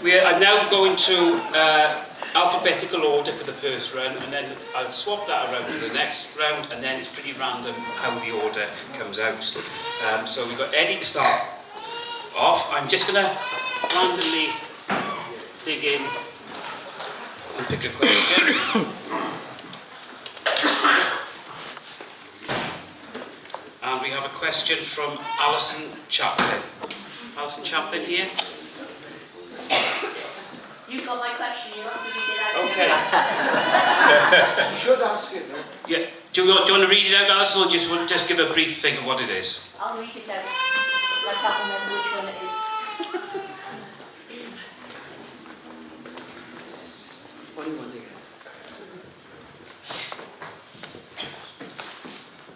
We are now going to alphabetical order for the first round, and then I'll swap that around for the next round, and then it's pretty random how the order comes out. So we've got Eddy to start off. I'm just going to randomly dig in and pick a question. And we have a question from Alison Chaplin. Alison Chaplin here. You've got my question, you'll have to read it out. Okay. You should ask it, no? Yeah. Do you want to read it out, Alison, or just give a brief thing of what it is? I'll read it out. I can't remember which one it is.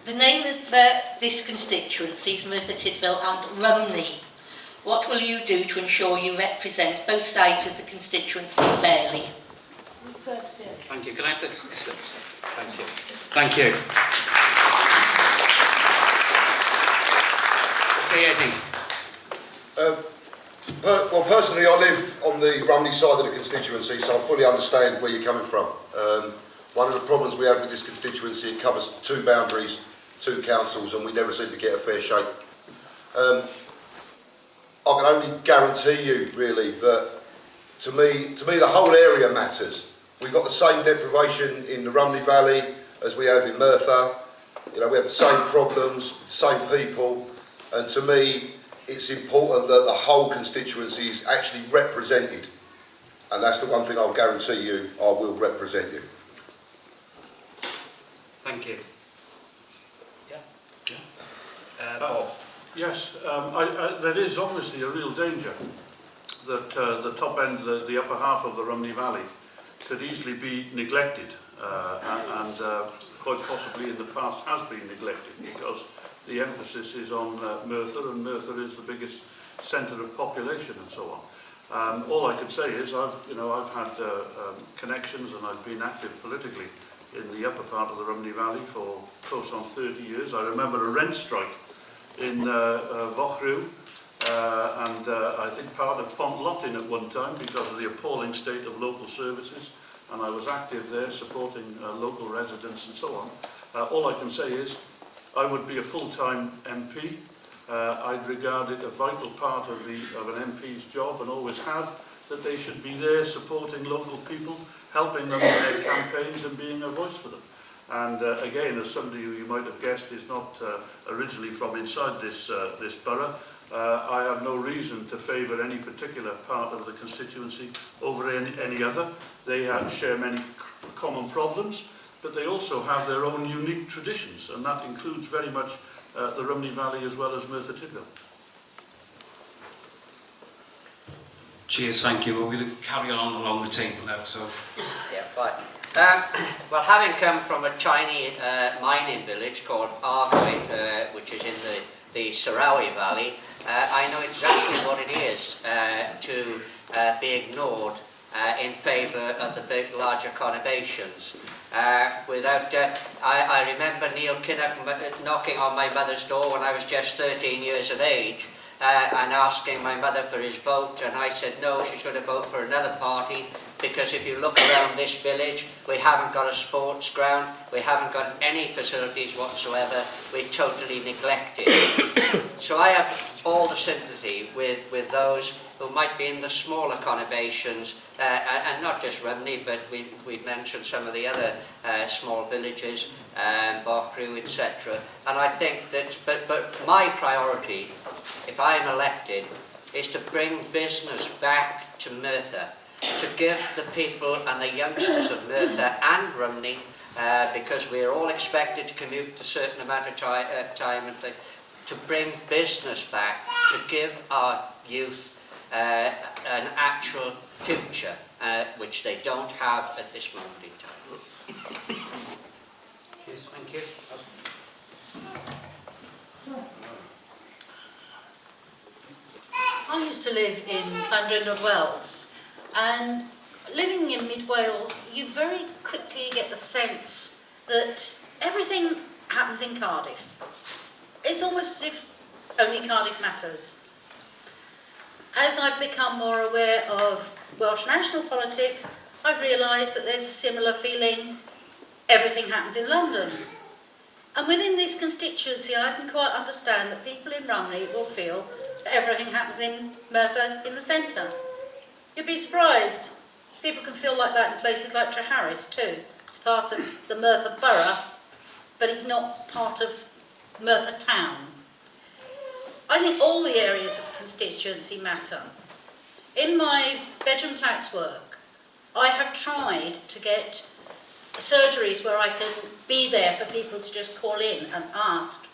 The name of this constituency is Merthyr Tydfil and Rumney. What will you do to ensure you represent both sides of the constituency fairly? First, yeah. Thank you. Can I have this? Thank you. Thank you. Okay, Eddy. Well, personally, I live on the Rumney side of the constituency, so I fully understand where you're coming from. One of the problems we have with this constituency, it covers two boundaries, two councils, and we never seem to get a fair shake. I can only guarantee you, really, that to me the whole area matters. We've got the same deprivation in the Rumney Valley as we have in Merthyr. You know, we have the same problems, the same people, and to me, it's important that the whole constituency is actually represented. And that's the one thing I'll guarantee you, I will represent you. Thank you. Yeah. Bob. Yes, there is obviously a real danger that the top end, the upper half of the Rumney Valley could easily be neglected and quite possibly in the past has been neglected because the emphasis is on Merthyr, and Merthyr is the biggest centre of population and so on. All I could say is I've had connections and I've been active politically in the upper part of the Rumney Valley for close on 30 years. I remember a rent strike in Vochru, and I think part of Pontlotin at one time because of the appalling state of local services, and I was active there supporting local residents and so on. All I can say is I would be a full-time MP. I'd regard it a vital part of an MP's job and always have, that they should be there supporting local people, helping them in their campaigns and being a voice for them. And again, as somebody who you might have guessed is not originally from inside this borough, I have no reason to favour any particular part of the constituency over any other. They share many common problems, but they also have their own unique traditions, and that includes very much the Rumney Valley as well as Merthyr Tydfil. Cheers, thank you. Well, we'll carry on along the table now. So. Yeah, right. Well, having come from a tiny mining village called Argwyd, which is in the Sarawi Valley, I know exactly what it is to be ignored in favour of the big, larger conurbations. I remember Neil Kinnock knocking on my mother's door when I was just 13 years of age and asking my mother for his vote, and I said no, she's going to vote for another party, because if you look around this village, we haven't got a sports ground, we haven't got any facilities whatsoever, we're totally neglected. So I have all the sympathy with those who might be in the smaller conurbations, and not just Rumney, but we've mentioned some of the other small villages, Vochru, etc. And I think that, but my priority, if I'm elected, is to bring business back to Merthyr, to give the people and the youngsters of Merthyr and Rumney, because we're all expected to commute a certain amount of time and things, to bring business back, to give our youth an actual future, which they don't have at this moment in time. Cheers, thank you. I used to live in Llandrindod Wells, and living in Mid Wales, you very quickly get the sense that everything happens in Cardiff. It's almost as if only Cardiff matters. as I've become more aware of Welsh national politics, I've realised that there's a similar feeling, everything happens in London. And within this constituency, I can quite understand that people in Rumney will feel that everything happens in Merthyr in the centre. You'd be surprised. People can feel like that in places like Parris too. It's part of the Merthyr borough, but it's not part of Merthyr town. I think all the areas of the constituency matter. In my bedroom tax work, I have tried to get surgeries where I can be there for people to just call in and ask,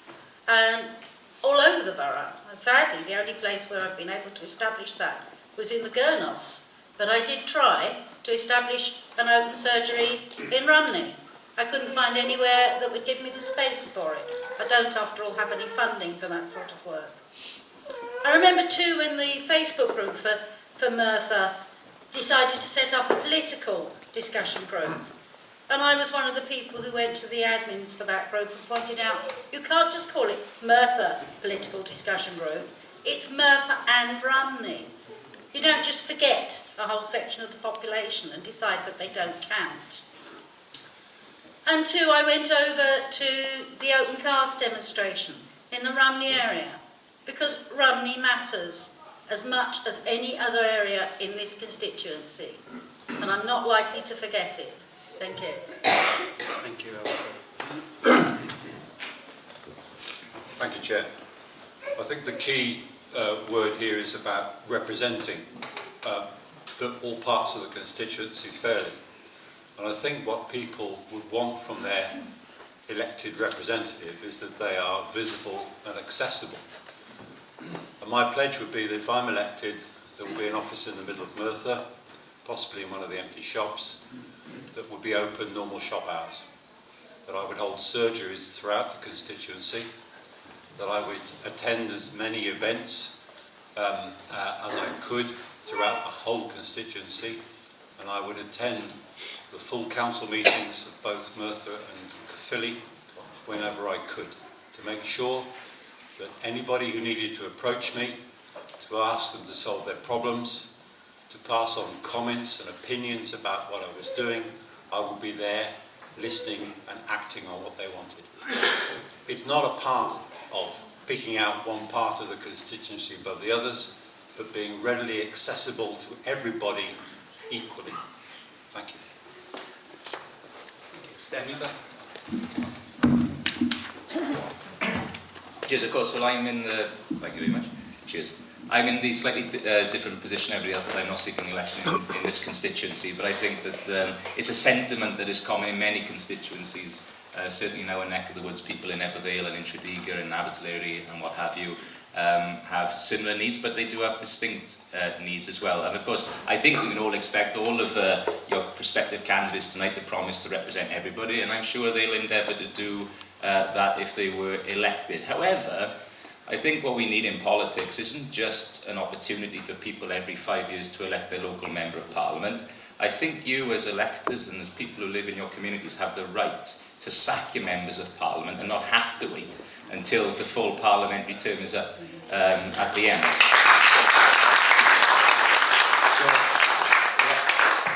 all over the borough. And sadly, the only place where I've been able to establish that was in the Gurnos, but I did try to establish an open surgery in Rumney. I couldn't find anywhere that would give me the space for it. I don't, after all, have any funding for that sort of work. I remember too when the Facebook group for Merthyr decided to set up a political discussion group. And I was one of the people who went to the admins for that group and pointed out, you can't just call it Merthyr Political Discussion Group, it's Merthyr and Rumney. You don't just forget a whole section of the population and decide that they don't count. And too, I went over to the open cast demonstration in the Rumney area, because Rumney matters as much as any other area in this constituency. And I'm not likely to forget it. Thank you. Thank you, Thank you, Chair. I think the key word here is about representing all parts of the constituency fairly. And I think what people would want from their elected representative is that they are visible and accessible. And my pledge would be that if I'm elected, there will be an office in the middle of Merthyr, possibly in one of the empty shops, that would be open normal shop hours, that I would hold surgeries throughout the constituency, that I would attend as many events as I could throughout the whole constituency, and I would attend the full council meetings of both Merthyr and Caerphilly whenever I could, to make sure that anybody who needed to approach me, to ask them to solve their problems, to pass on comments and opinions about what I was doing, I would be there listening and acting on what they wanted. It's not a part of picking out one part of the constituency above the others, but being readily accessible to everybody equally. Thank you. Cheers, of course. Well, I'm in the... Thank you very much. Cheers. I'm in the slightly different position everybody else, that I'm not seeking election in this constituency, but I think that it's a sentiment that is common in many constituencies, certainly in our neck of the woods. People in Ebervale and in Tredegar and Abertillery and what have you have similar needs, but they do have distinct needs as well. And of course, I think we can all expect all of your prospective candidates tonight to promise to represent everybody, and I'm sure they'll endeavour to do that if they were elected. However, I think what we need in politics isn't just an opportunity for people every 5 years to elect their local member of parliament. I think you as electors and as people who live in your communities have the right to sack your members of parliament and not have to wait until the full parliamentary term is up at the end. So,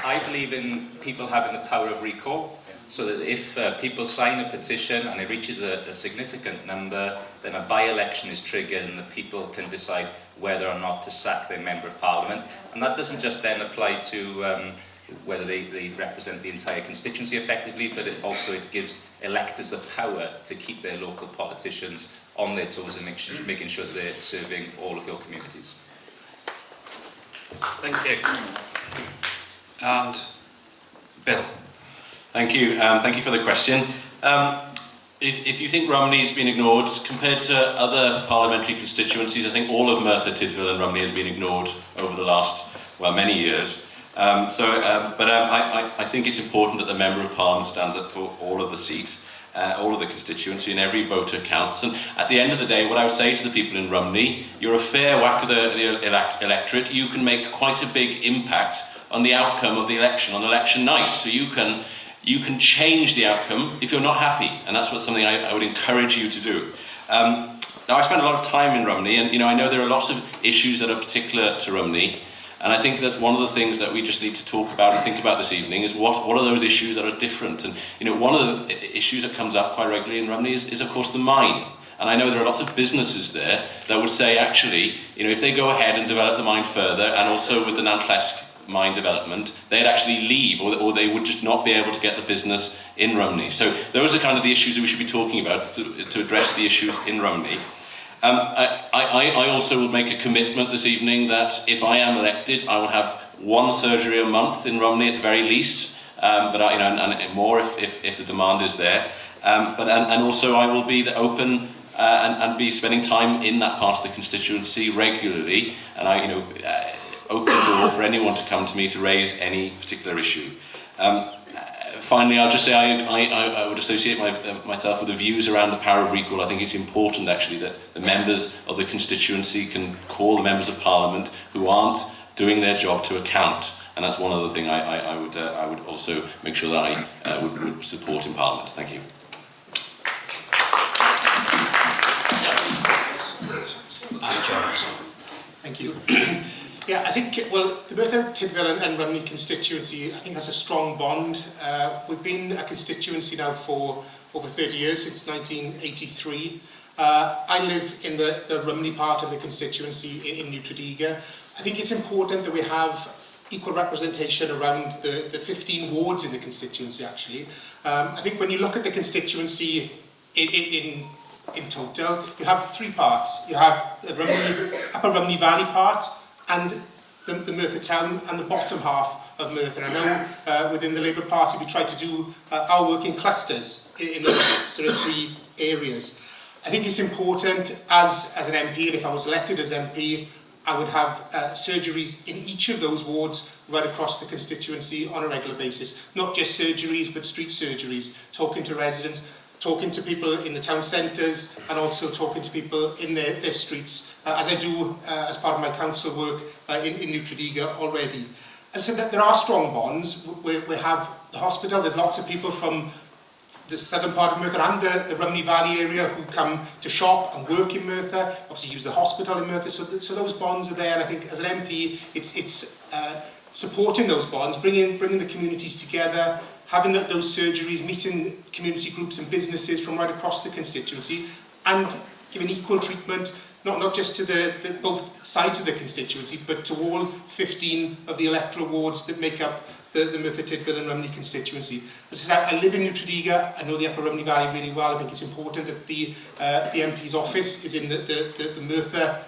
I believe in people having the power of recall, so that if people sign a petition and it reaches a significant number, then a by-election is triggered and the people can decide whether or not to sack their member of parliament. And that doesn't just then apply to whether they represent the entire constituency effectively, but it gives electors the power to keep their local politicians on their toes and making sure that they're serving all of your communities. Thank you. And Bill. Thank you. Thank you for the question. If you think Rumney's been ignored, compared to other parliamentary constituencies, I think all of Merthyr Tydfil and Rumney has been ignored over the last, many years. I think it's important that the Member of Parliament stands up for all of the seats, all of the constituency, and every voter counts. And at the end of the day, what I would say to the people in Rumney, you're a fair whack of the electorate. You can make quite a big impact on the outcome of the election on election night. So you can change the outcome if you're not happy, and that's something I would encourage you to do. Now, I spend a lot of time in Rumney, and I know there are lots of issues that are particular to Rumney, and I think that's one of the things that we just need to talk about and think about this evening is what are those issues that are different. And one of the issues that comes up quite regularly in Rumney is of course the mine. And I know there are lots of businesses there that would say actually, if they go ahead and develop the mine further, and also with the Nantllell mine development, they'd actually leave, or they would just not be able to get the business in Rumney. So those are kind of the issues that we should be talking about to address the issues in Rumney. I also will make a commitment this evening that if I am elected, I will have one surgery a month in Rumney at the very least, and more if the demand is there. And also I will be open and be spending time in that part of the constituency regularly, and open the door for anyone to come to me to raise any particular issue. Finally, I'll just say I would associate myself with the views around the power of recall. I think it's important actually that the members of the constituency can call the members of Parliament who aren't doing their job to account, and that's one other thing I would also make sure that I would support in Parliament. Thank you. Thank you. Yeah, I think, the Merthyr Tydfil and Rumney constituency, I think, has a strong bond. We've been a constituency now for over 30 years, since 1983. I live in the Rumney part of the constituency in New Tredegar. I think it's important that we have equal representation around the 15 wards in the constituency, actually. I think when you look at the constituency in total, you have three parts. You have the Upper Rumney Valley part, and the Merthyr town, and the bottom half of Merthyr. I know within the Labour Party we try to do our work in clusters in those sort of three areas. I think it's important as an MP, and if I was elected as MP, I would have surgeries in each of those wards right across the constituency on a regular basis. Not just surgeries, but street surgeries, talking to residents, talking to people in the town centres, and also talking to people in their streets, as I do as part of my council work in New Tredegar already. And so that there are strong bonds. We have the hospital. There's lots of people from the southern part of Merthyr and the Rumney Valley area who come to shop and work in Merthyr, obviously use the hospital in Merthyr, so those bonds are there, and I think as an MP it's supporting those bonds, bringing the communities together, having those surgeries, meeting community groups and businesses from right across the constituency, and giving equal treatment, not just to the both sides of the constituency, but to all 15 of the electoral wards that make up the Merthyr Tydfil and Rumney constituency. As I said, I live in New Tredegar, I know the Upper Rumney Valley really well. I think it's important that the MP's office is in the Merthyr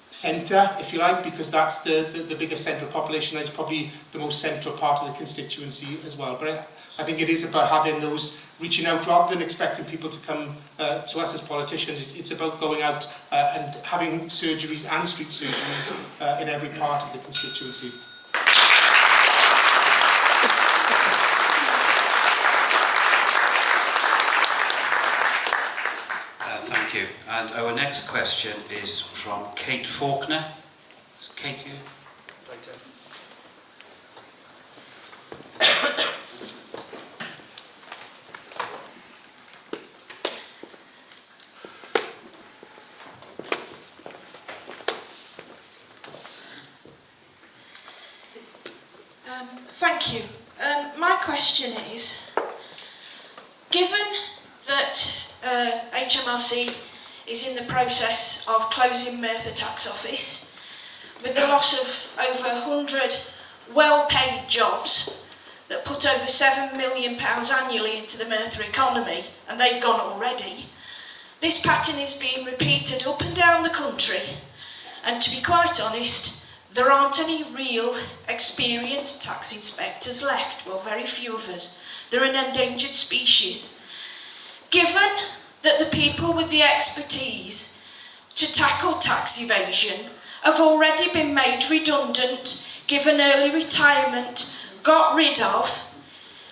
centre, if you like, because that's the biggest central population, and it's probably the most central part of the constituency as well. But I think it is about having those, reaching out rather than expecting people to come to us as politicians. It's about going out and having surgeries and street surgeries in every part of the constituency. Thank you. And our next question is from Kate Faulkner. Is Kate here? Right there. Thank you. My question is, given that HMRC is in the process of closing Merthyr Tax Office, with the loss of over 100 well-paid jobs that put over £7 million annually into the Merthyr economy, and they've gone already, this pattern is being repeated up and down the country, and to be quite honest, there aren't any real experienced tax inspectors left. Well, very few of us. They're an endangered species. Given that the people with the expertise to tackle tax evasion have already been made redundant, given early retirement, got rid of,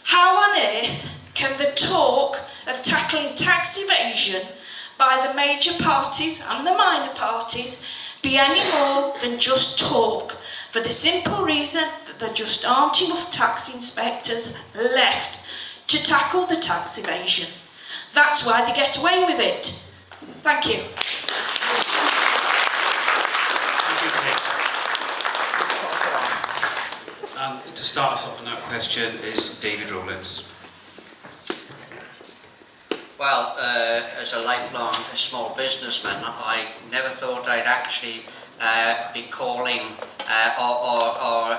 how on earth can the talk of tackling tax evasion by the major parties and the minor parties be any more than just talk, for the simple reason that there just aren't enough tax inspectors left to tackle the tax evasion? That's why they get away with it. Thank you. And to start us off on that question is David Rowlands. Well, as a lifelong small businessman, I never thought I'd actually be calling or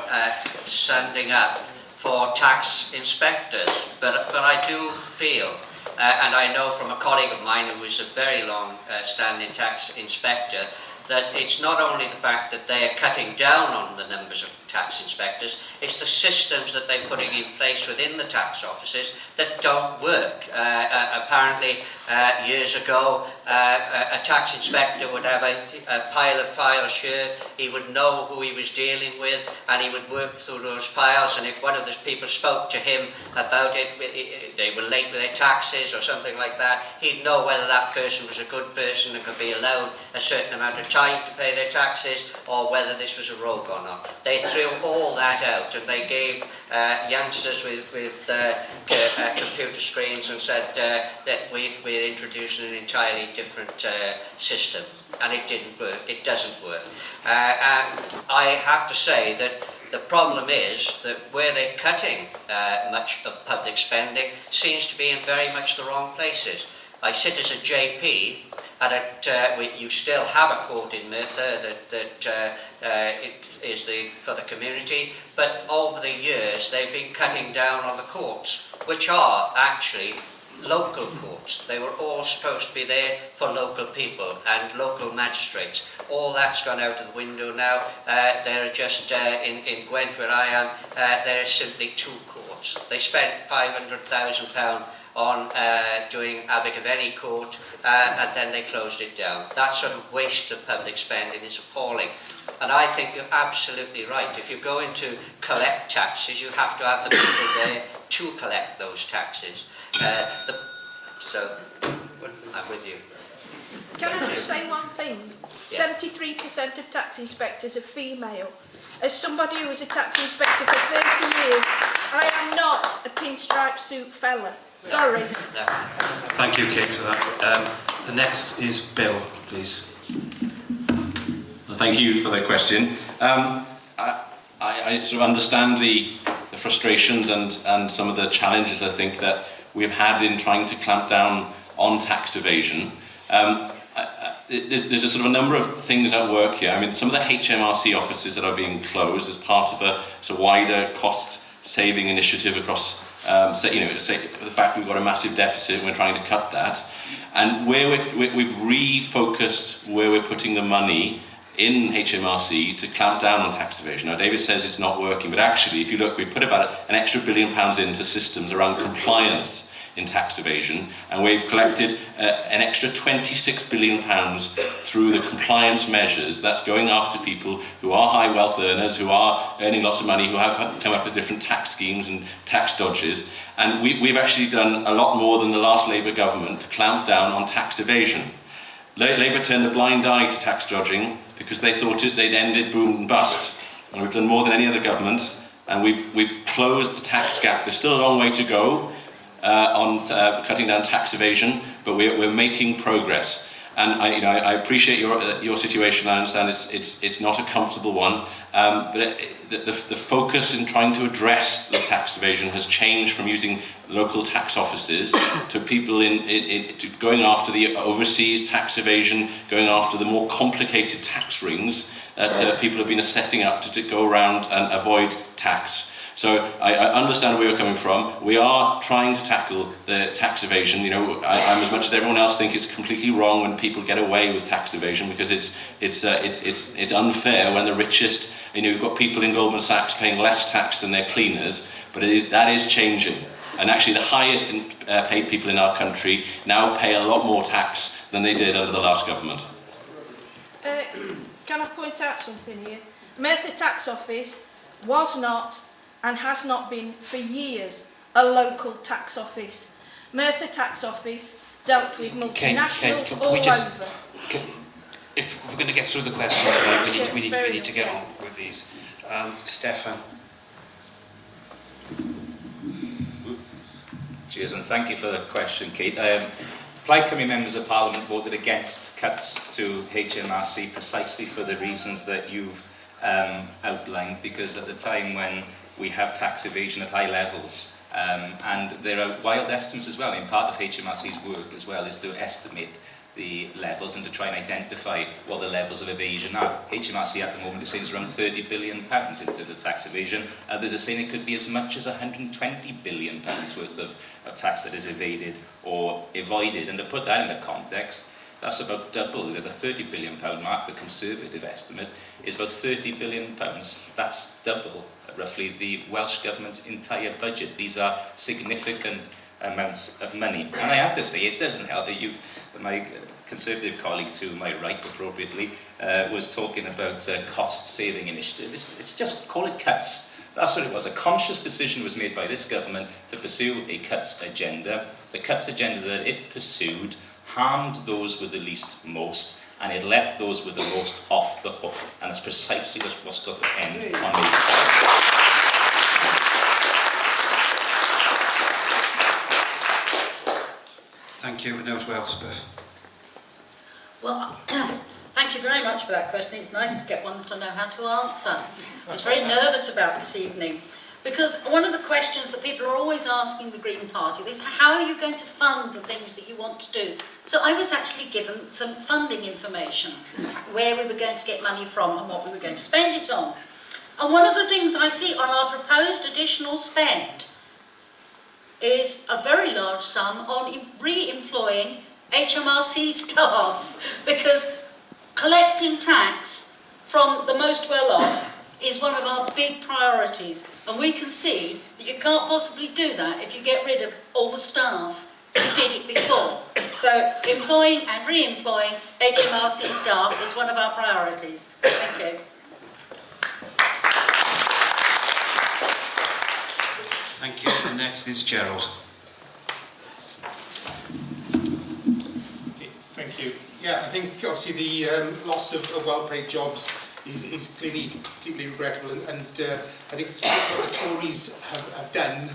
standing up for tax inspectors. But I do feel, and I know from a colleague of mine who was a very long-standing tax inspector, that it's not only the fact that they are cutting down on the numbers of tax inspectors, it's the systems that they're putting in place within the tax offices that don't work. Apparently, years ago, a tax inspector would have a pile of files here, he would know who he was dealing with, and he would work through those files, and if one of those people spoke to him about it, they were late with their taxes or something like that, he'd know whether that person was a good person and could be allowed a certain amount of time to pay their taxes, or whether this was a rogue or not. They threw all that out, and they gave youngsters with computer screens and said that we're introducing an entirely different system, and it didn't work. It doesn't work. And I have to say that the problem is that where they're cutting much of public spending seems to be in very much the wrong places. I sit as a JP, and you still have a court in Merthyr that it is for the community, but over the years they've been cutting down on the courts, which are actually local courts. They were all supposed to be there for local people and local magistrates. All that's gone out of the window now. There are just, in Gwent where I am, there are simply 2 courts. They spent £500,000 on doing Abergavenny Court, and then they closed it down. That sort of waste of public spending is appalling. And I think you're absolutely right. If you're going to collect taxes, you have to have the people there to collect those taxes. So, I'm with you. Can I just say one thing? Yeah. 73% of tax inspectors are female. As somebody who was a tax inspector for 30 years, I am not a pinstripe suit fella. Sorry. No. Thank you, Kate, for that. The next is Bill, please. Well, thank you for the question. I sort of understand the frustrations and some of the challenges I think that we've had in trying to clamp down on tax evasion. There's a sort of a number of things at work here. I mean, some of the HMRC offices that are being closed as part of a wider cost-saving initiative across, the fact we've got a massive deficit and we're trying to cut that. And where we've refocused where we're putting the money in HMRC to clamp down on tax evasion. Now, David says it's not working, but actually, if you look, we've put about an extra £1 billion into systems around compliance in tax evasion, and we've collected an extra £26 billion through the compliance measures that's going after people who are high wealth earners, who are earning lots of money, who have come up with different tax schemes and tax dodges. And we've actually done a lot more than the last Labour government to clamp down on tax evasion. Labour turned a blind eye to tax dodging because they thought they'd ended boom and bust. And we've done more than any other government, and we've closed the tax gap. There's still a long way to go on cutting down tax evasion, but we're making progress. And I appreciate your situation. I understand it's not a comfortable one, but the focus in trying to address the tax evasion has changed from using local tax offices to people to going after the overseas tax evasion, going after the more complicated tax rings that people have been setting up to go around and avoid tax. So I understand where you're coming from. We are trying to tackle the tax evasion. I'm as much as everyone else think it's completely wrong when people get away with tax evasion, because it's unfair when the richest. You've got people in Goldman Sachs paying less tax than their cleaners, but that is changing. And actually, the highest paid people in our country now pay a lot more tax than they did under the last government. Can I point out something here? Merthyr Tax Office was not and has not been for years a local tax office. Merthyr Tax Office dealt with multinationals all over. If we're going to get through the questions, we need to get on with these. Steffan. Cheers, and thank you for the question, Kate. Plaid Cymru members of Parliament voted against cuts to HMRC precisely for the reasons that you've outlined, because at the time when we have tax evasion at high levels. And there are wild estimates as well. I mean, part of HMRC's work as well is to estimate the levels and to try and identify what the levels of evasion are. HMRC at the moment is saying it's around £30 billion in terms of tax evasion. Others are saying it could be as much as £120 billion worth of tax that is evaded or avoided. And to put that into context, that's about double the £30 billion mark. The conservative estimate is about £30 billion. That's double, roughly, the Welsh Government's entire budget. These are significant amounts of money. And I have to say, it doesn't help that my Conservative colleague to my right, appropriately, was talking about cost-saving initiative. It's just, call it cuts. That's what it was. A conscious decision was made by this government to pursue a cuts agenda. The cuts agenda that it pursued harmed those with the least most, and it let those with the most off the hook. And that's precisely what's got to end on this. Thank you. Now to Elspeth. Well, thank you very much for that question. It's nice to get one that I know how to answer. I was very nervous about this evening, because one of the questions that people are always asking the Green Party is, how are you going to fund the things that you want to do? So I was actually given some funding information, where we were going to get money from and what we were going to spend it on. And one of the things I see on our proposed additional spend is a very large sum on re-employing HMRC staff, because collecting tax from the most well-off is one of our big priorities, and we can see that you can't possibly do that if you get rid of all the staff who did it before. So employing and re-employing HMRC staff is one of our priorities. Thank you. Thank you. And next is Gerald. Okay, thank you. Yeah, I think obviously the loss of well-paid jobs is clearly deeply regrettable, and I think what the Tories have done,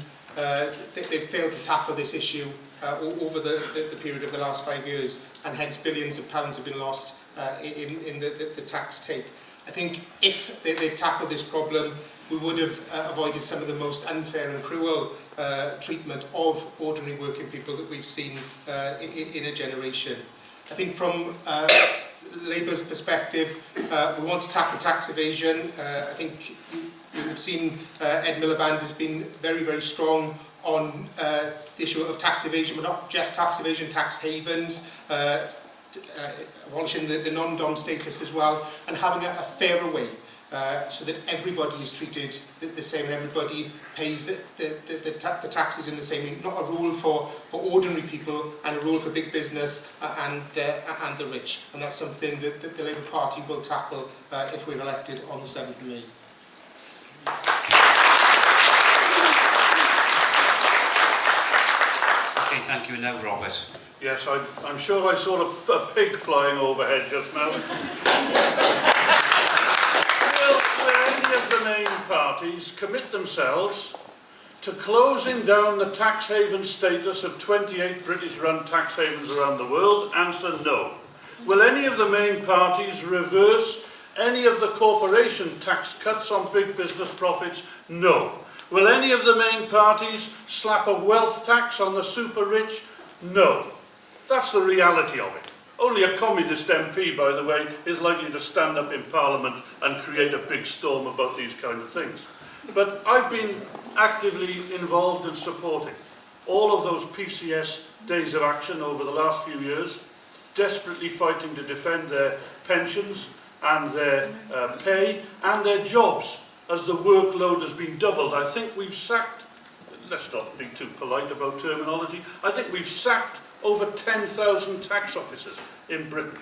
they've failed to tackle this issue over the period of the last 5 years, and hence billions of pounds have been lost in the tax take. I think if they tackled this problem, we would have avoided some of the most unfair and cruel treatment of ordinary working people that we've seen in a generation. I think from Labour's perspective, we want to tackle tax evasion. I think you've seen Ed Miliband has been very, very strong on the issue of tax evasion, but not just tax evasion, tax havens, abolishing the non-dom status as well, and having a fairer way so that everybody is treated the same and everybody pays the taxes in the same. Not a rule for ordinary people and a rule for big business and the rich. And that's something that the Labour Party will tackle if we're elected on the 7th of May. Okay, thank you. And now Robert. Yes, I'm sure I saw a pig flying overhead just now. Will any of the main parties commit themselves to closing down the tax haven status of 28 British-run tax havens around the world? Answer no. Will any of the main parties reverse any of the corporation tax cuts on big business profits? No. Will any of the main parties slap a wealth tax on the super rich? No. That's the reality of it. Only a communist MP, by the way, is likely to stand up in Parliament and create a big storm about these kind of things. But I've been actively involved in supporting all of those PCS days of action over the last few years, desperately fighting to defend their pensions and their pay and their jobs as the workload has been doubled. I think we've sacked, let's not be too polite about terminology, I think we've sacked over 10,000 tax officers in Britain.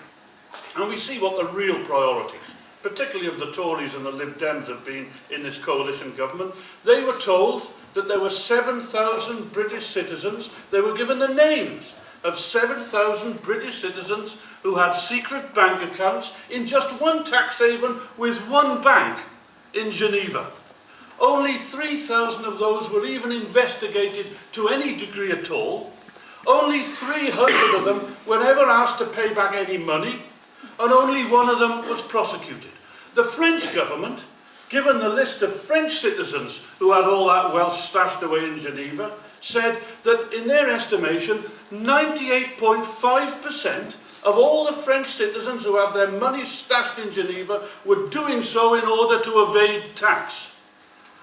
And we see what the real priorities, particularly of the Tories and the Lib Dems, have been in this coalition government. They were told that there were 7,000 British citizens, they were given the names of 7,000 British citizens who had secret bank accounts in just one tax haven with one bank in Geneva. Only 3,000 of those were even investigated to any degree at all. Only 300 of them were ever asked to pay back any money, and only one of them was prosecuted. The French government given the list of French citizens who had all that wealth stashed away in Geneva, said that in their estimation, 98.5% of all the French citizens who have their money stashed in Geneva were doing so in order to evade tax.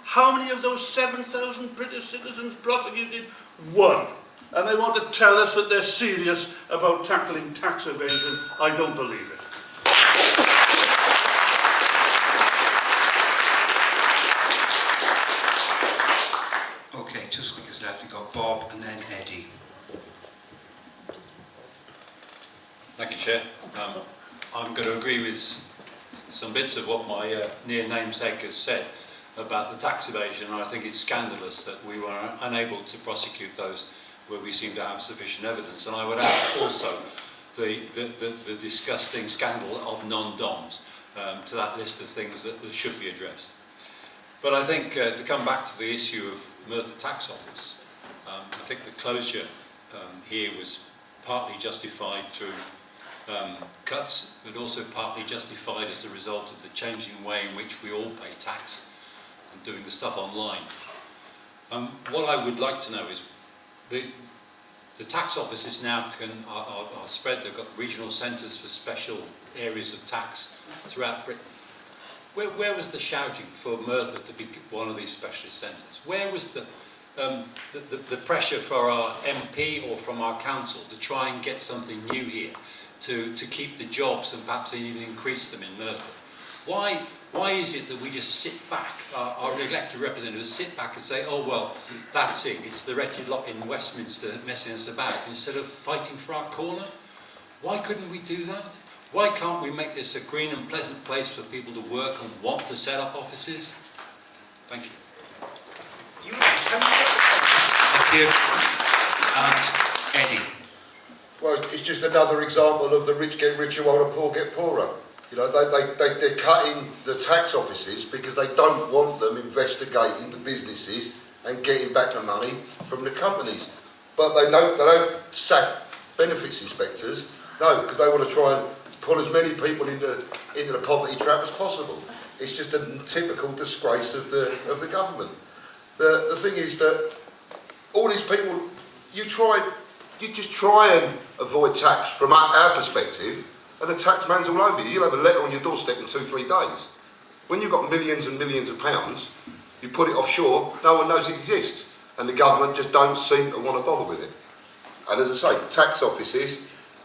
How many of those 7,000 British citizens prosecuted? 1. And they want to tell us that they're serious about tackling tax evasion. I don't believe it. Okay, 2 speakers left. We've got Bob and then Eddy. Thank you, Chair. I'm going to agree with some bits of what my near namesake has said about the tax evasion, and I think it's scandalous that we were unable to prosecute those where we seem to have sufficient evidence. And I would add also the disgusting scandal of non-DOMs to that list of things that should be addressed. But I think to come back to the issue of Merthyr Tax Office, I think the closure here was partly justified through cuts, but also partly justified as a result of the changing way in which we all pay tax and doing the stuff online. What I would like to know is the tax offices now are spread. They've got regional centres for special areas of tax throughout Britain. Where was the shouting for Merthyr to be one of these specialist centres? Where was the pressure for our MP or from our council to try and get something new here, to keep the jobs and perhaps even increase them in Merthyr? Why is it that we just sit back, our elected representatives sit back and say, oh well, that's it, it's the wretched lot in Westminster messing us about, instead of fighting for our corner? Why couldn't we do that? Why can't we make this a green and pleasant place for people to work and want to set up offices? Thank you. Thank you. And Eddy. Well, it's just another example of the rich get richer while the poor get poorer. You know, they're cutting the tax offices because they don't want them investigating the businesses and getting back the money from the companies. But they don't sack benefits inspectors, no, because they want to try and pull as many people into the poverty trap as possible. It's just a typical disgrace of the government. The thing is that all these people, you just try and avoid tax from our perspective, and the tax man's all over you. You'll have a letter on your doorstep in 2-3 days. When you've got millions and millions of pounds, you put it offshore, no one knows it exists, and the government just don't seem to want to bother with it. And as I say, tax offices,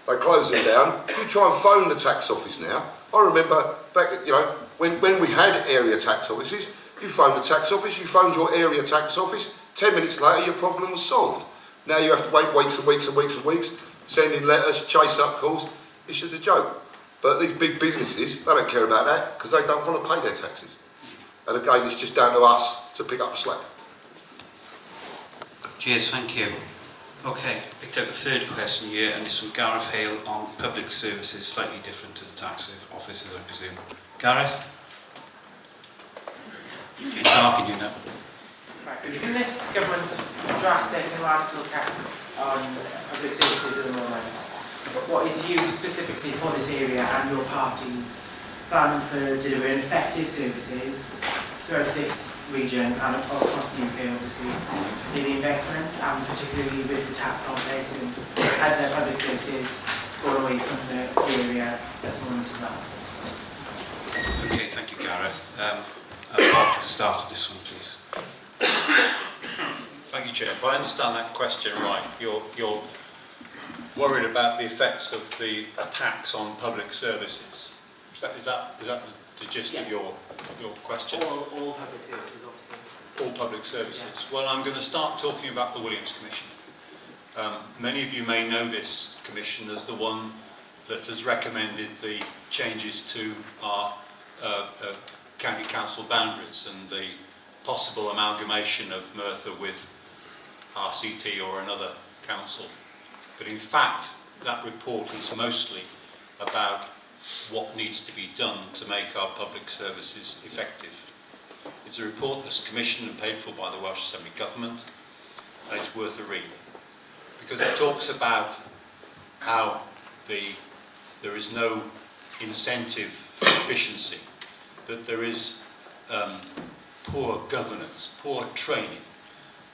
they close them down. If you try and phone the tax office now, I remember back, when we had area tax offices, you phoned the tax office, you phoned your area tax office, 10 minutes later your problem was solved. Now you have to wait weeks and weeks and weeks and weeks, send in letters, chase up calls. It's just a joke. But these big businesses, they don't care about that because they don't want to pay their taxes. And again, it's just down to us to pick up the slack. Cheers, thank you. Okay, picked up the third question here, and it's from Gareth Hale on public services, slightly different to the tax offices, I presume. Gareth? It's dark in you now. Right, given this government's drastic and radical cuts on public services at the moment, what is you specifically for this area and your party's plan for delivering effective services throughout this region and across the UK, obviously, in the investment and particularly with the tax office and other public services going away from the area at the moment as well? Okay, thank you, Gareth. Bob, to start with this one, please. Thank you, Chair. If I understand that question right, you're worried about the effects of the attacks on public services. Is that the gist of your question? All public services, obviously. All public services. Yeah. Well, I'm going to start talking about the Williams Commission. Many of you may know this commission as the one that has recommended the changes to our county council boundaries and the possible amalgamation of Merthyr with RCT or another council. But in fact, that report is mostly about what needs to be done to make our public services effective. It's a report that's commissioned and paid for by the Welsh Assembly Government, and it's worth a read, because it talks about how there is no incentive for efficiency, that there is poor governance, poor training,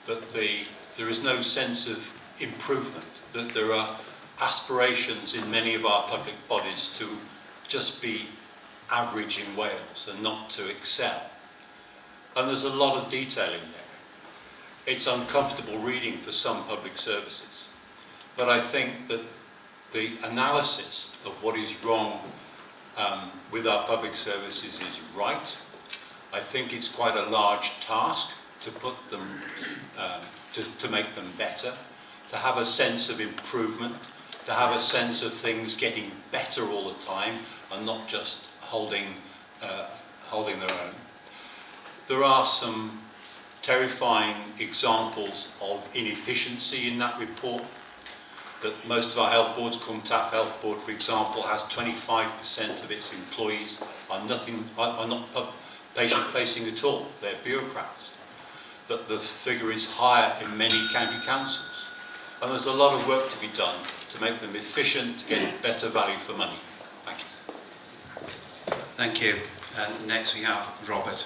that there is no sense of improvement, that there are aspirations in many of our public bodies to just be average in Wales and not to excel. And there's a lot of detail in there. It's uncomfortable reading for some public services. But I think that the analysis of what is wrong with our public services is right. I think it's quite a large task to put them, to make them better, to have a sense of improvement, to have a sense of things getting better all the time and not just holding their own. There are some terrifying examples of inefficiency in that report. That most of our health boards, Cumtap Health Board for example, has 25% of its employees are not patient facing at all, they're bureaucrats. That the figure is higher in many county councils. And there's a lot of work to be done to make them efficient, to get better value for money. Thank you. Thank you. And next we have Robert.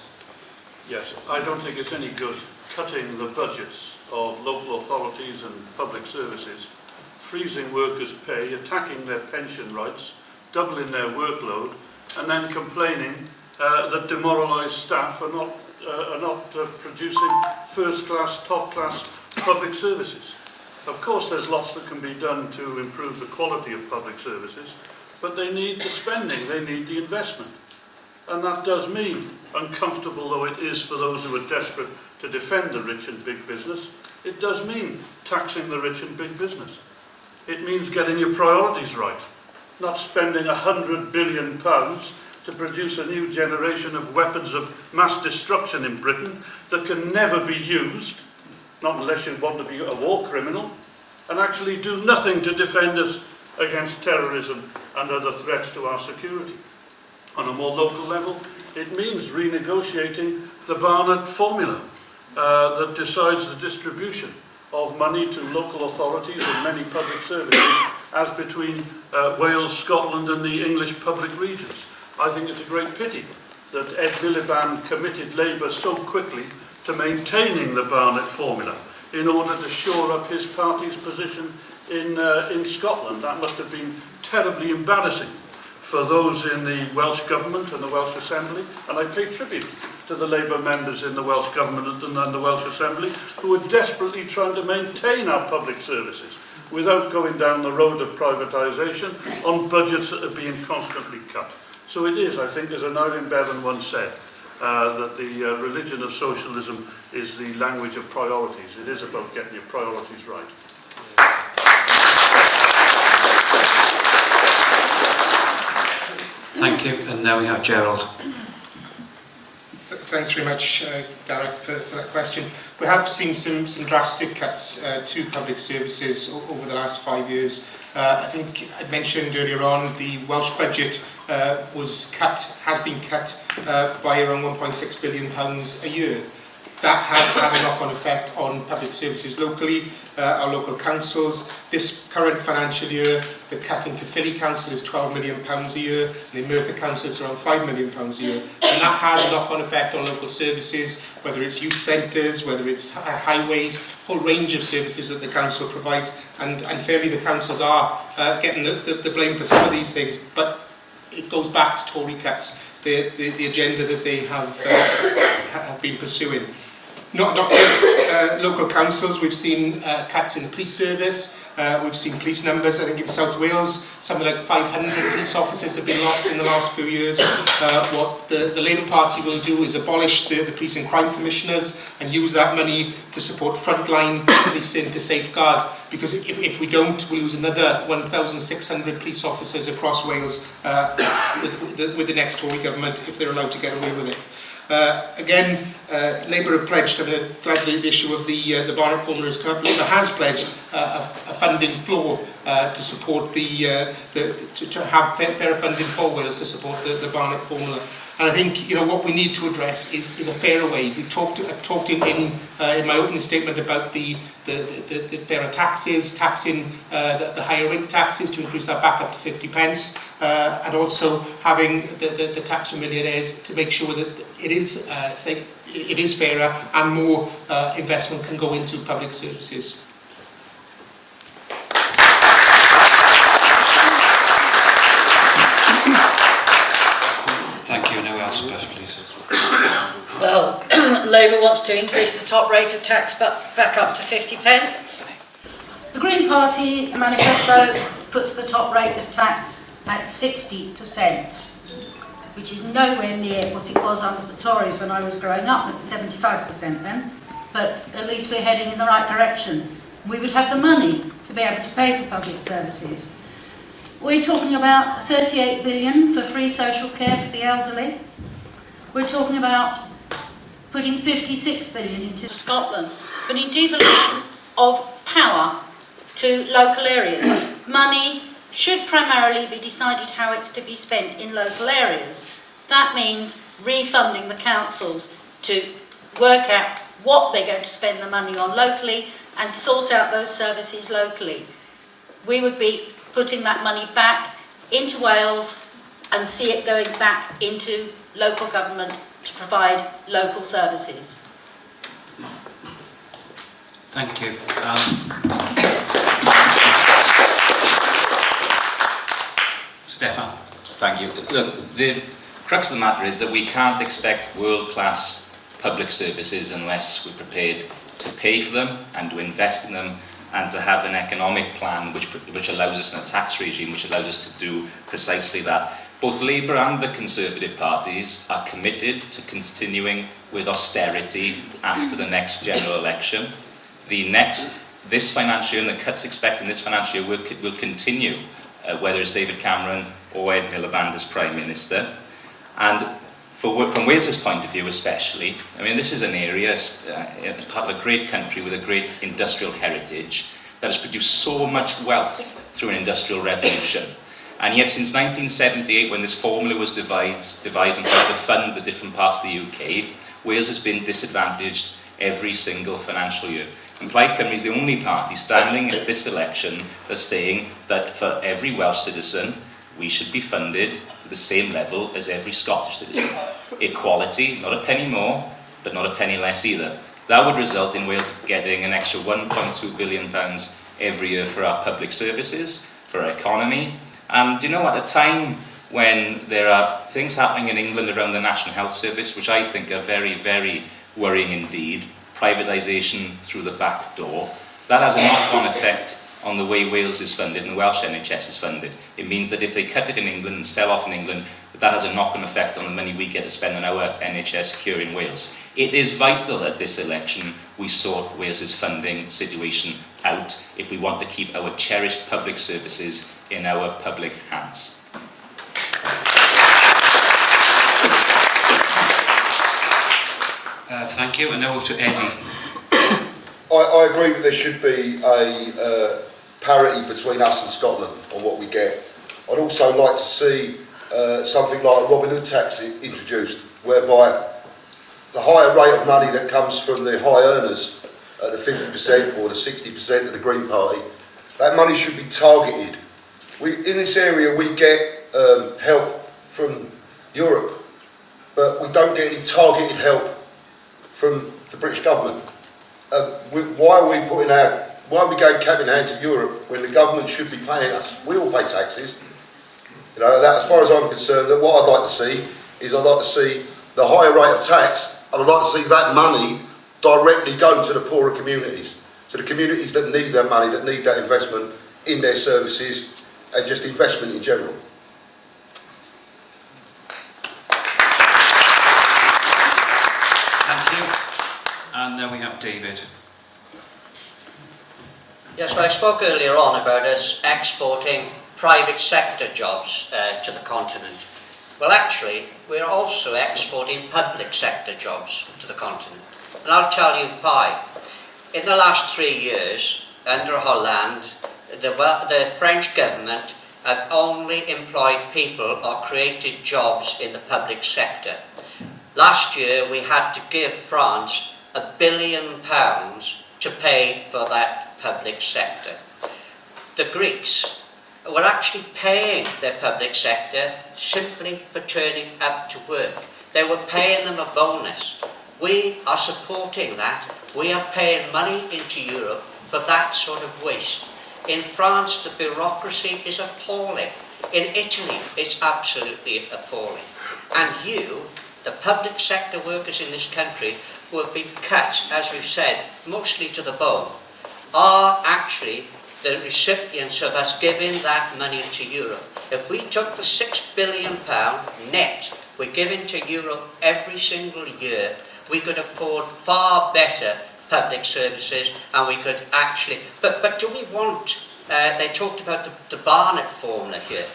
Yes, I don't think it's any good cutting the budgets of local authorities and public services, freezing workers' pay, attacking their pension rights, doubling their workload, and then complaining that demoralised staff are not producing first-class, top-class public services. Of course, there's lots that can be done to improve the quality of public services, but they need the spending, they need the investment. And that does mean, uncomfortable though it is for those who are desperate to defend the rich and big business, it does mean taxing the rich and big business. It means getting your priorities right, not spending £100 billion to produce a new generation of weapons of mass destruction in Britain that can never be used, not unless you want to be a war criminal, and actually do nothing to defend us against terrorism and other threats to our security. On a more local level, it means renegotiating the Barnett formula that decides the distribution of money to local authorities and many public services as between Wales, Scotland and the English public regions. I think it's a great pity that Ed Miliband committed Labour so quickly to maintaining the Barnett formula in order to shore up his party's position in Scotland. That must have been terribly embarrassing for those in the Welsh Government and the Welsh Assembly, and I pay tribute to the Labour members in the Welsh Government and the Welsh Assembly who are desperately trying to maintain our public services without going down the road of privatisation on budgets that are being constantly cut. So it is, I think, as Aneurin Bevan once said, that the religion of socialism is the language of priorities. It is about getting your priorities right. Thank you. And now we have Gerald. Thanks very much, Gareth, for that question. We have seen some drastic cuts to public services over the last 5 years. I think I mentioned earlier on the Welsh budget has been cut by around £1.6 billion a year. That has had a knock-on effect on public services locally, our local councils. This current financial year, the cut in Caerphilly Council is £12 million a year, and in Merthyr Council it's around £5 million a year. And that has a knock-on effect on local services, whether it's youth centres, whether it's highways, a whole range of services that the council provides. And fairly, the councils are getting the blame for some of these things, but it goes back to Tory cuts, the agenda that they have been pursuing. Not just local councils, we've seen cuts in the police service, we've seen police numbers. I think in South Wales, something like 500 police officers have been lost in the last few years. What the Labour Party will do is abolish the police and crime commissioners and use that money to support frontline policing to safeguard, because if we don't, we'll lose another 1,600 police officers across Wales with the next Tory government if they're allowed to get away with it. Again, Labour have pledged, and I'm glad the issue of the Barnett formula has come up. Labour has pledged a funding floor to support to have fairer funding for Wales to support the Barnett formula. And I think what we need to address is a fairer way. I've talked in my opening statement about the fairer taxes, taxing the higher rate taxes to increase that back up to 50 pence. and also having the tax for millionaires to make sure that it is fairer and more investment can go into public services. Thank you. Now Elspeth, please. Well, Labour wants to increase the top rate of tax back up to 50 pence. The Green Party manifesto puts the top rate of tax at 60%, which is nowhere near what it was under the Tories when I was growing up. It was 75% then, but at least we're heading in the right direction. We would have the money to be able to pay for public services. We're talking about 38 billion for free social care for the elderly. We're talking about putting 56 billion into Scotland, putting devolution of power to local areas. Money should primarily be decided how it's to be spent in local areas. That means refunding the councils to work out what they're going to spend the money on locally and sort out those services locally. We would be putting that money back into Wales and see it going back into local government to provide local services. Thank you. Steffan. Thank you. Look, the crux of the matter is that we can't expect world-class public services unless we're prepared to pay for them and to invest in them and to have an economic plan which allows us, and a tax regime which allows us to do precisely that. Both Labour and the Conservative parties are committed to continuing with austerity after the next general election. This financial year and the cuts expected in this financial year will continue, whether it's David Cameron or Ed Miliband as Prime Minister. And from Wales's point of view especially, I mean, this is an area, it's part of a great country with a great industrial heritage that has produced so much wealth through an industrial revolution. And yet since 1978, when this formula was devised and tried to fund the different parts of the UK, Wales has been disadvantaged every single financial year. And Plaid Cymru is the only party standing at this election that's saying that for every Welsh citizen, we should be funded to the same level as every Scottish citizen. Equality, not a penny more, but not a penny less either. That would result in Wales getting an extra £1.2 billion every year for our public services, for our economy. And you know, at a time when there are things happening in England around the National Health Service, which I think are very, very worrying indeed, privatisation through the back door, that has a knock-on effect on the way Wales is funded and the Welsh NHS is funded. It means that if they cut it in England and sell off in England, that has a knock-on effect on the money we get to spend on our NHS here in Wales. It is vital at this election we sort Wales's funding situation out if we want to keep our cherished public services in our public hands. Thank you, and now to Eddy. I agree that there should be a parity between us and Scotland on what we get. I'd also like to see something like a Robin Hood tax introduced, whereby the higher rate of money that comes from the high earners, the 50% or the 60% of the Green Party, that money should be targeted. In this area we get help from Europe, but we don't get any targeted help from the British government. Why are we going cap in hand to Europe when the government should be paying us? We all pay taxes. You know, that, as far as I'm concerned, that what I'd like to see is I'd like to see the higher rate of tax, and I'd like to see that money directly go to the poorer communities, to the communities that need that money, that need that investment in their services and just investment in general. Thank you. And now we have David. Yes, well, I spoke earlier on about us exporting private sector jobs to the continent. Well, actually, we're also exporting public sector jobs to the continent. And I'll tell you why. In the last 3 years, under Hollande, the French government have only employed people or created jobs in the public sector. Last year, we had to give France £1 billion to pay for that public sector. The Greeks were actually paying their public sector simply for turning up to work. They were paying them a bonus. We are supporting that. We are paying money into Europe for that sort of waste. In France, the bureaucracy is appalling. In Italy, it's absolutely appalling. And you, the public sector workers in this country, who have been cut, as we've said, mostly to the bone, are actually the recipients of us giving that money to Europe. If we took the £6 billion net we're giving to Europe every single year, we could afford far better public services, and we could actually... But do we want... they talked about the Barnett formula here.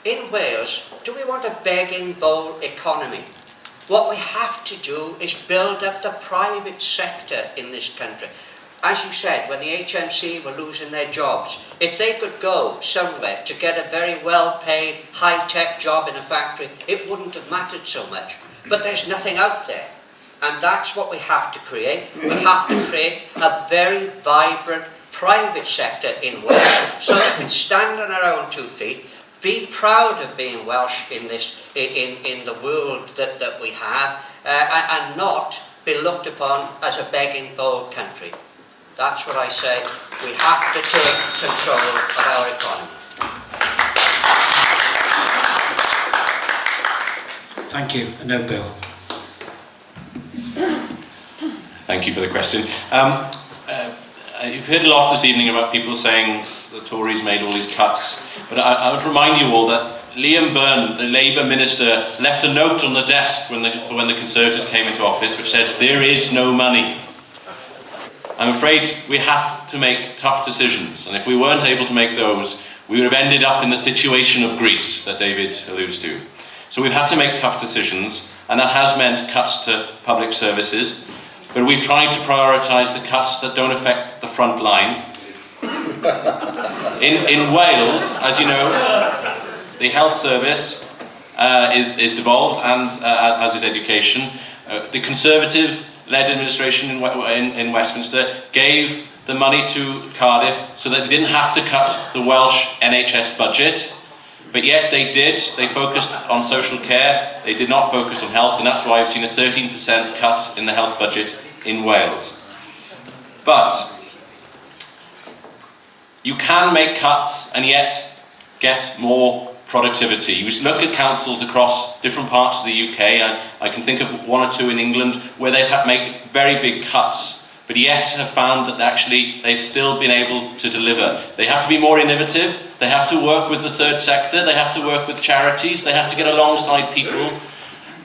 In Wales, do we want a begging bowl economy? What we have to do is build up the private sector in this country. As you said, when the HMC were losing their jobs, if they could go somewhere to get a very well-paid, high-tech job in a factory, it wouldn't have mattered so much. But there's nothing out there. And that's what we have to create. We have to create a very vibrant private sector in Wales, so that we can stand on our own 2 feet, be proud of being Welsh in the world that we have, and not be looked upon as a begging bowl country. That's what I say. We have to take control of our economy. Thank you. And now Bill. Thank you for the question. You've heard a lot this evening about people saying the Tories made all these cuts, but I would remind you all that Liam Byrne, the Labour minister, left a note on the desk when the Conservatives came into office which says there is no money. I'm afraid we had to make tough decisions, and if we weren't able to make those, we would have ended up in the situation of Greece that David alludes to. So we've had to make tough decisions, and that has meant cuts to public services, but we've tried to prioritise the cuts that don't affect the front line. In Wales, as you know, the health service is devolved, and as is education. The Conservative-led administration in Westminster gave the money to Cardiff so that they didn't have to cut the Welsh NHS budget, but yet they did. They focused on social care, they did not focus on health, and that's why I've seen a 13% cut in the health budget in Wales. But you can make cuts and yet get more productivity. You look at councils across different parts of the UK, I can think of 1 or 2 in England where they've had to make very big cuts, but yet have found that actually they've still been able to deliver. They have to be more innovative, they have to work with the third sector, they have to work with charities, they have to get alongside people,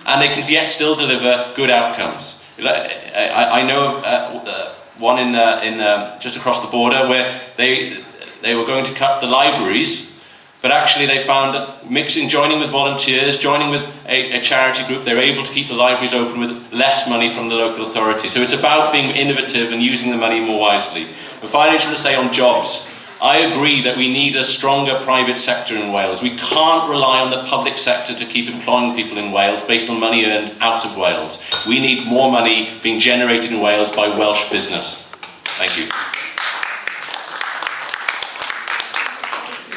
and they can yet still deliver good outcomes. I know of one in just across the border where they were going to cut the libraries, but actually they found that joining with volunteers, joining with a charity group, they're able to keep the libraries open with less money from the local authority. So it's about being innovative and using the money more wisely. And finally, I just want to say on jobs, I agree that we need a stronger private sector in Wales. We can't rely on the public sector to keep employing people in Wales based on money earned out of Wales. We need more money being generated in Wales by Welsh business. Thank you.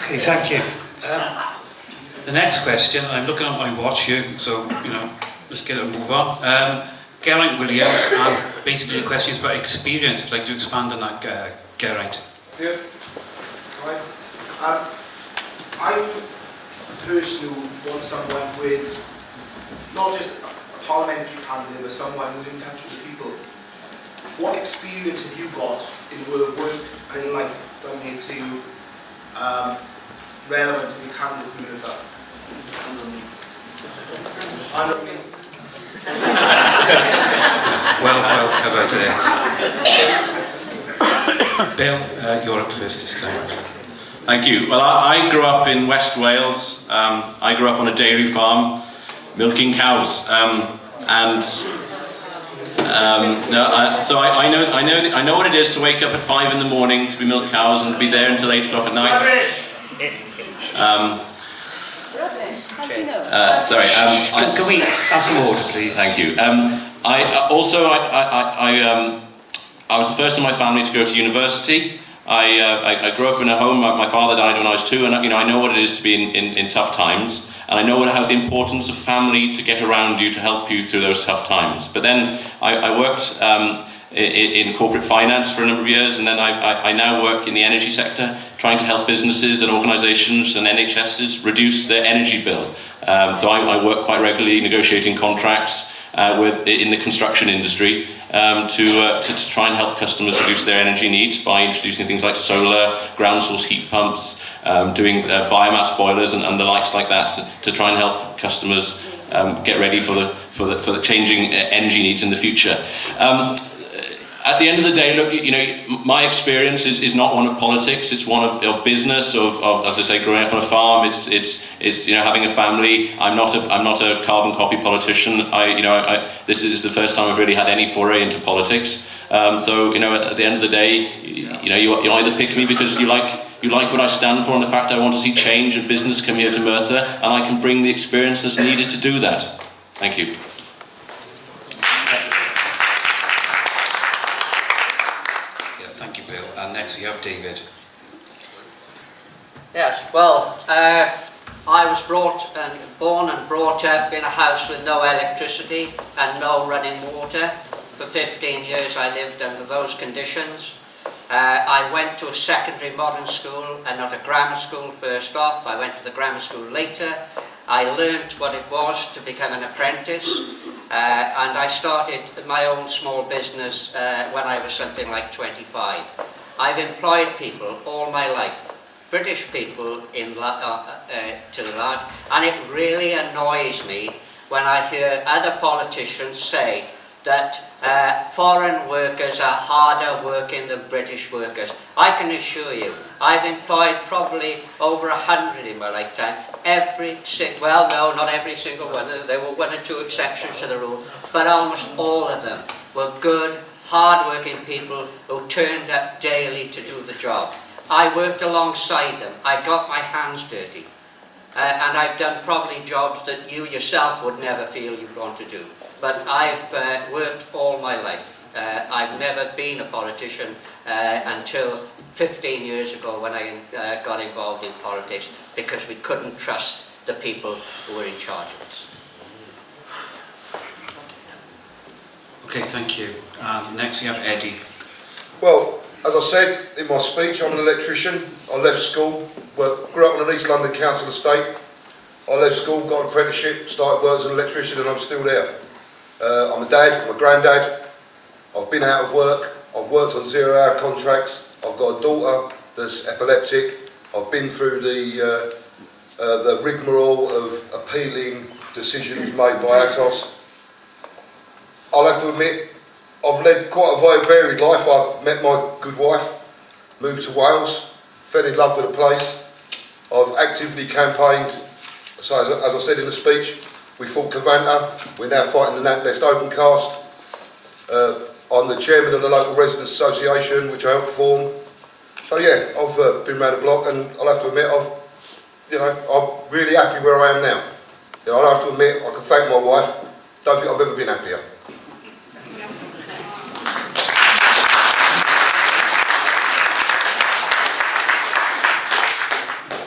Okay, thank you. The next question, I'm looking at my watch here, so, let's get a move on. Geraint Williams, and basically the question is about experience. I'd like to expand on that, Geraint. Yeah. Right. I personally want someone with not just a parliamentary candidate, but someone who's in touch with the people. What experience have you got in the world of work and in life that makes you relevant to be candidate for Merthyr? Well covered there. Bill, you're up first this time. Thank you. Well, I grew up in West Wales. I grew up on a dairy farm, milking cows, so I know what it is to wake up at 5 in the morning to be milk cows and be there until 8 o'clock at night. Can we have some order, please? Thank you. I was the first in my family to go to university. I grew up in a home. My father died when I was 2, and I know what it is to be in tough times, and I know how the importance of family to get around you to help you through those tough times. But then I worked in corporate finance for a number of years, and then I now work in the energy sector, trying to help businesses and organisations and NHSs reduce their energy bill. So I work quite regularly negotiating contracts in the construction industry to try and help customers reduce their energy needs by introducing things like solar, ground source heat pumps, doing biomass boilers and the likes like that, to try and help customers get ready for the changing energy needs in the future. At the end of the day, look, my experience is not one of politics. It's one of business, of as I say, growing up on a farm. It's having a family. I'm not a carbon copy politician. This is the first time I've really had any foray into politics. So at the end of the day, you either pick me because you like what I stand for and the fact I want to see change and business come here to Merthyr, and I can bring the experience that's needed to do that. Thank you. Next we have David. Yes, well, I was born and brought up in a house with no electricity and no running water. For 15 years I lived under those conditions. I went to a secondary modern school and not a grammar school first off. I went to the grammar school later. I learned what it was to become an apprentice, and I started my own small business when I was something like 25. I've employed people all my life, British people to the large, and it really annoys me when I hear other politicians say that foreign workers are harder working than British workers. I can assure you, I've employed probably over 100 in my lifetime. Well, no, not every single one. There were 1 or 2 exceptions to the rule, but almost all of them were good, hard-working people who turned up daily to do the job. I worked alongside them. I got my hands dirty. And I've done probably jobs that you yourself would never feel you'd want to do. But I've worked all my life. I've never been a politician until 15 years ago when I got involved in politics, because we couldn't trust the people who were in charge of us. Okay, thank you. Next we have Eddy. Well, as I said in my speech, I'm an electrician. I left school, grew up on an East London council estate. I left school, got an apprenticeship, started work as an electrician, and I'm still there. I'm a dad, I'm a granddad. I've been out of work. I've worked on 0-hour contracts. I've got a daughter that's epileptic. I've been through the rigmarole of appealing decisions made by Atos. I'll have to admit, I've led quite a varied life. I met my good wife, moved to Wales, fell in love with the place. I've actively campaigned, so as I said in the speech, we fought Covanta, we're now fighting the Nantnest Open Cast. I'm the chairman of the local residents association, which I helped form. So yeah, I've been around the block, and I'll have to admit, I'm really happy where I am now. I'll have to admit, I can thank my wife. Don't think I've ever been happier.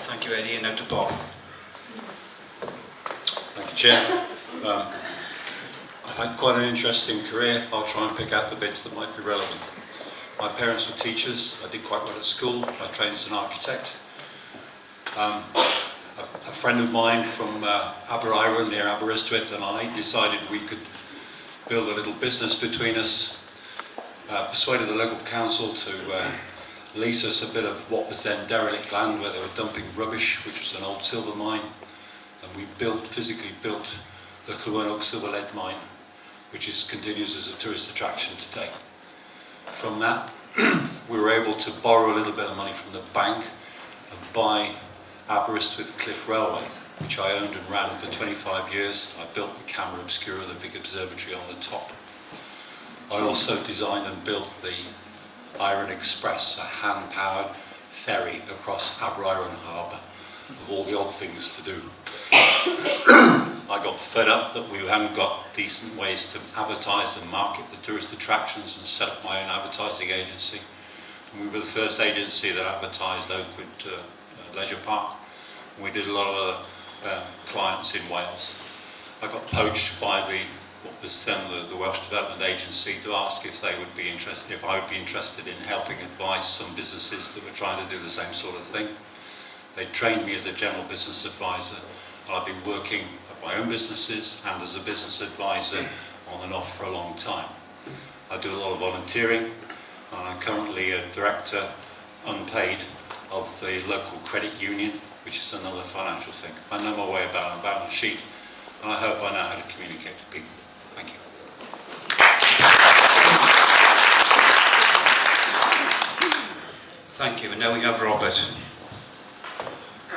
Thank you, Eddy, and now to Bob. Thank you, Chair. I've had quite an interesting career. I'll try and pick out the bits that might be relevant. My parents were teachers. I did quite well at school. I trained as an architect. A friend of mine from Aberystwyth, near Aberystwyth, and I decided we could build a little business between us. Persuaded the local council to lease us a bit of what was then derelict land where they were dumping rubbish, which was an old silver mine. And we physically built the Llywelyn silver lead mine, which continues as a tourist attraction today. From that, we were able to borrow a little bit of money from the bank and buy Aberystwyth Cliff Railway, which I owned and ran for 25 years. I built the Camera Obscura, the big observatory on the top. I also designed and built the Iron Express, a hand-powered ferry across Aberystwyth Harbour, of all the odd things to do. I got fed up that we hadn't got decent ways to advertise and market the tourist attractions, and set up my own advertising agency. We were the first agency that advertised Oakwood Leisure Park. We did a lot of other clients in Wales. I got poached by what was then the Welsh Development Agency to ask if they would be interested, if I would be interested in helping advise some businesses that were trying to do the same sort of thing. They trained me as a general business advisor. I've been working at my own businesses and as a business advisor on and off for a long time. I do a lot of volunteering, and I'm currently a director, unpaid, of the local credit union, which is another financial thing. I know my way about a balance sheet, and I hope I know how to communicate to people. Thank you. Thank you, and now we have Robert.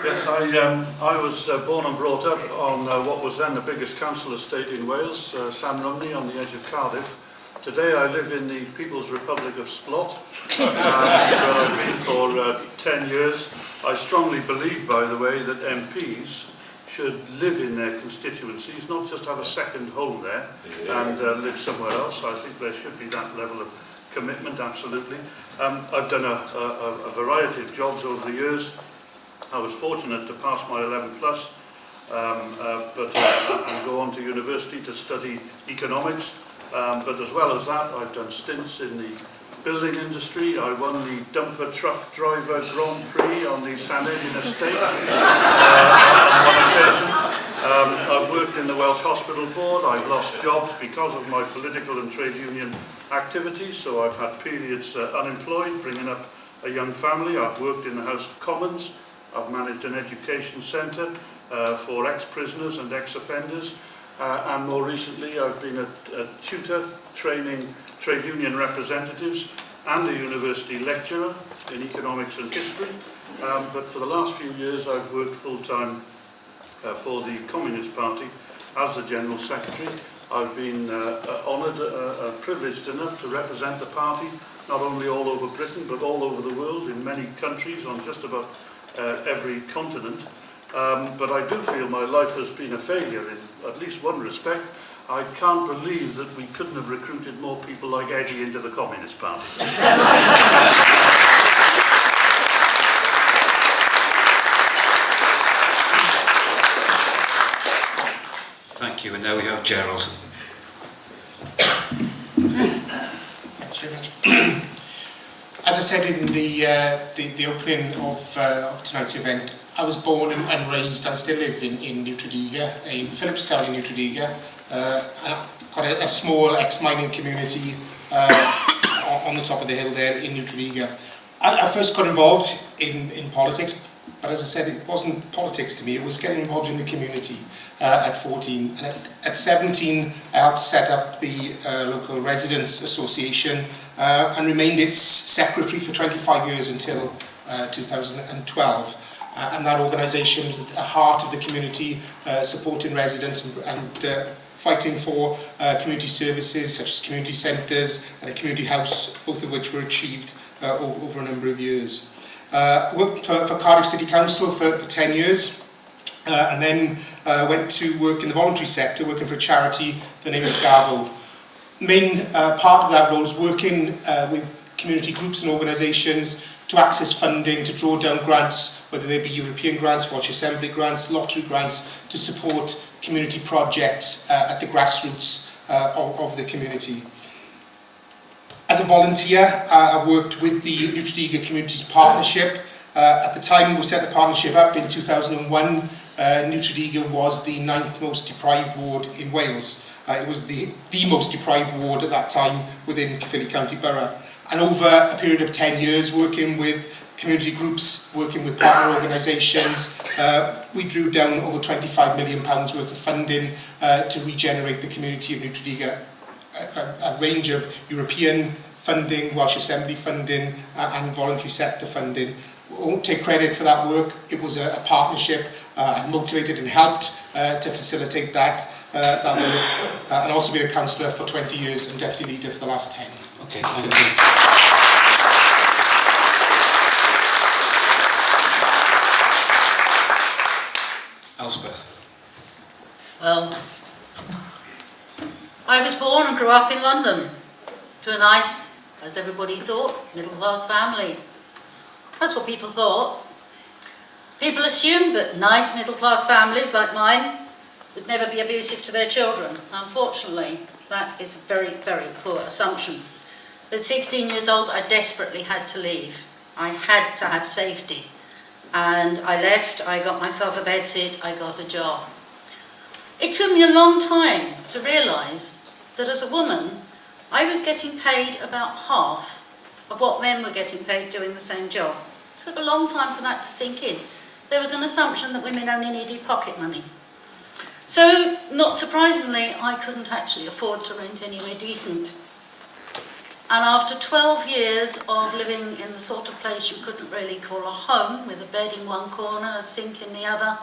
Yes, I was born and brought up on what was then the biggest council estate in Wales, Llanrumney, on the edge of Cardiff. Today I live in the People's Republic of Splot, where I've been for 10 years. I strongly believe, by the way, that MPs should live in their constituencies, not just have a second home there and live somewhere else. I think there should be that level of commitment, absolutely. I've done a variety of jobs over the years. I was fortunate to pass my 11 plus, and go on to university to study economics. But as well as that, I've done stints in the building industry. I won the dumper truck driver Grand Prix on the Llanedin estate on one occasion. I've worked in the Welsh Hospital Board. I've lost jobs because of my political and trade union activities, so I've had periods unemployed, bringing up a young family. I've worked in the House of Commons. I've managed an education centre for ex-prisoners and ex-offenders. And more recently, I've been a tutor training trade union representatives and a university lecturer in economics and history. But for the last few years, I've worked full-time for the Communist Party as the General Secretary. I've been honoured, privileged enough to represent the party, not only all over Britain, but all over the world, in many countries, on just about every continent. But I do feel my life has been a failure in at least one respect. I can't believe that we couldn't have recruited more people like Eddy into the Communist Party. Thank you, and now we have Gerald. Thanks very much. As I said in the opening of tonight's event, I was born and raised and still live in New Tredegar, in Philipstown in New Tredegar, and quite a small ex-mining community on the top of the hill there in New Tredegar. I first got involved in politics, but as I said, it wasn't politics to me, it was getting involved in the community at 14. And at 17, I helped set up the local residents association and remained its secretary for 25 years until 2012. And that organisation was at the heart of the community, supporting residents and fighting for community services such as community centres and a community house, both of which were achieved over a number of years. I worked for Cardiff City Council for 10 years and then went to work in the voluntary sector, working for a charity, the name of Gavel. Main part of that role is working with community groups and organisations to access funding, to draw down grants, whether they be European grants, Welsh Assembly grants, lottery grants, to support community projects at the grassroots of the community. As a volunteer, I worked with the New Tredegar Communities Partnership. At the time we set the partnership up in 2001, New Tredegar was the 9th most deprived ward in Wales. It was the most deprived ward at that time within Caerphilly County Borough. And over a period of 10 years, working with community groups, working with partner organisations, we drew down over £25 million worth of funding to regenerate the community of New Tredegar. A range of European funding, Welsh Assembly funding and voluntary sector funding. I won't take credit for that work. It was a partnership. I motivated and helped to facilitate that work, and also been a councillor for 20 years and deputy leader for the last 10. Okay, thank you. Elspeth. Well, I was born and grew up in London, to a nice as everybody thought, middle-class family. That's what people thought. People assumed that nice middle-class families like mine would never be abusive to their children. Unfortunately, that is a very, very poor assumption. At 16 years old, I desperately had to leave. I had to have safety. And I left, I got myself a bedsit, I got a job. It took me a long time to realise that as a woman, I was getting paid about half of what men were getting paid doing the same job. It took a long time for that to sink in. There was an assumption that women only needed pocket money. So, not surprisingly, I couldn't actually afford to rent anywhere decent. And after 12 years of living in the sort of place you couldn't really call a home, with a bed in one corner, a sink in the other,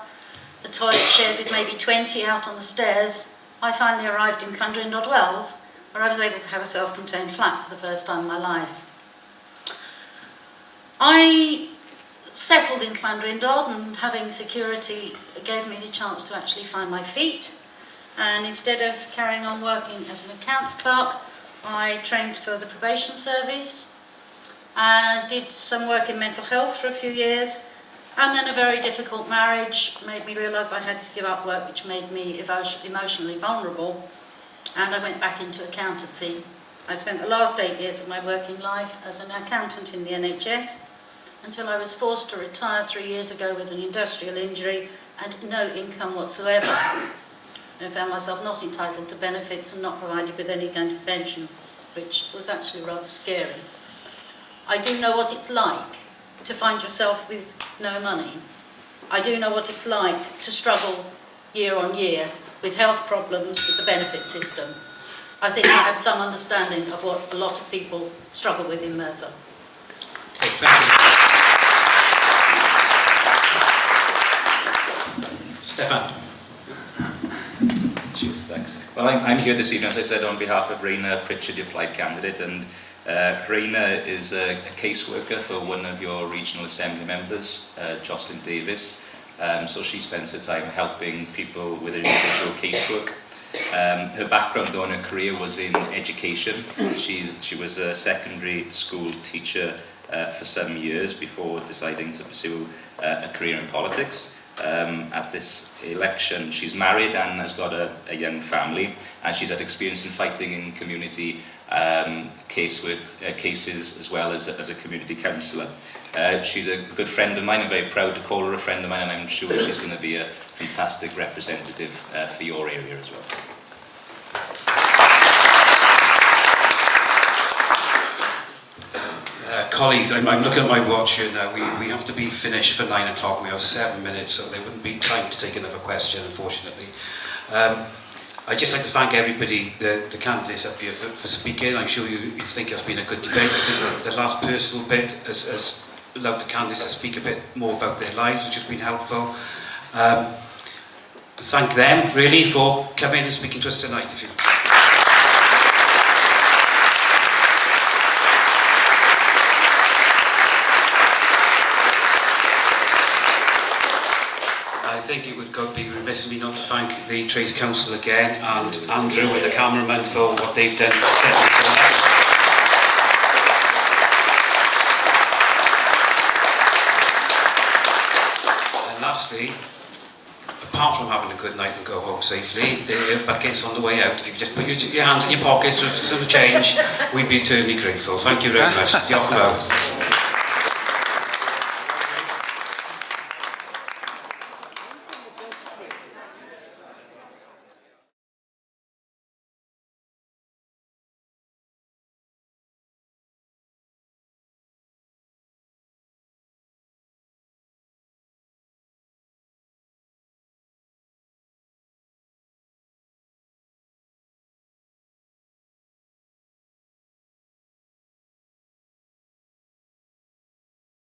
a toilet shared with maybe 20 out on the stairs, I finally arrived in Cymru, Wells, where I was able to have a self-contained flat for the first time in my life. I settled in Cymru, and having security gave me the chance to actually find my feet. And instead of carrying on working as an accounts clerk, I trained for the probation service, did some work in mental health for a few years, and then a very difficult marriage made me realise I had to give up work, which made me emotionally vulnerable, and I went back into accountancy. I spent the last 8 years of my working life as an accountant in the NHS, until I was forced to retire 3 years ago with an industrial injury and no income whatsoever. I found myself not entitled to benefits and not provided with any kind of pension, which was actually rather scary. I do know what it's like to find yourself with no money. I do know what it's like to struggle year on year with health problems with the benefit system. I think I have some understanding of what a lot of people struggle with in Merthyr. Okay, thank you. Steffan. Cheers, thanks. Well, I'm here this evening, as I said, on behalf of Rhayna, Pritchard, your Plaid candidate, and Rhayna is a caseworker for one of your regional assembly members, Jocelyn Davis. So she spends her time helping people with their individual casework. Her background, though, in her career was in education. She was a secondary school teacher for some years before deciding to pursue a career in politics. At this election, she's married and has got a young family, and she's had experience in fighting in community cases as well as a community councillor. She's a good friend of mine. I'm very proud to call her a friend of mine, and I'm sure she's going to be a fantastic representative for your area as well. Colleagues, I'm looking at my watch here now. We have to be finished for 9 o'clock. We have 7 minutes, so there wouldn't be time to take another question, unfortunately. I'd just like to thank everybody, the candidates up here for speaking. I'm sure you think it's been a good debate. I think the last personal bit has allowed the candidates to speak a bit more about their lives, which has been helpful. Thank them, really, for coming and speaking to us tonight. I think it would be remiss of me not to thank the Trades Council again, and Andrew and the cameraman for what they've done. And lastly, apart from having a good night and go home safely, the buckets on the way out, if you could just put your hands in your pockets with some change, we'd be eternally grateful. Thank you very much. Diolch yn fawr.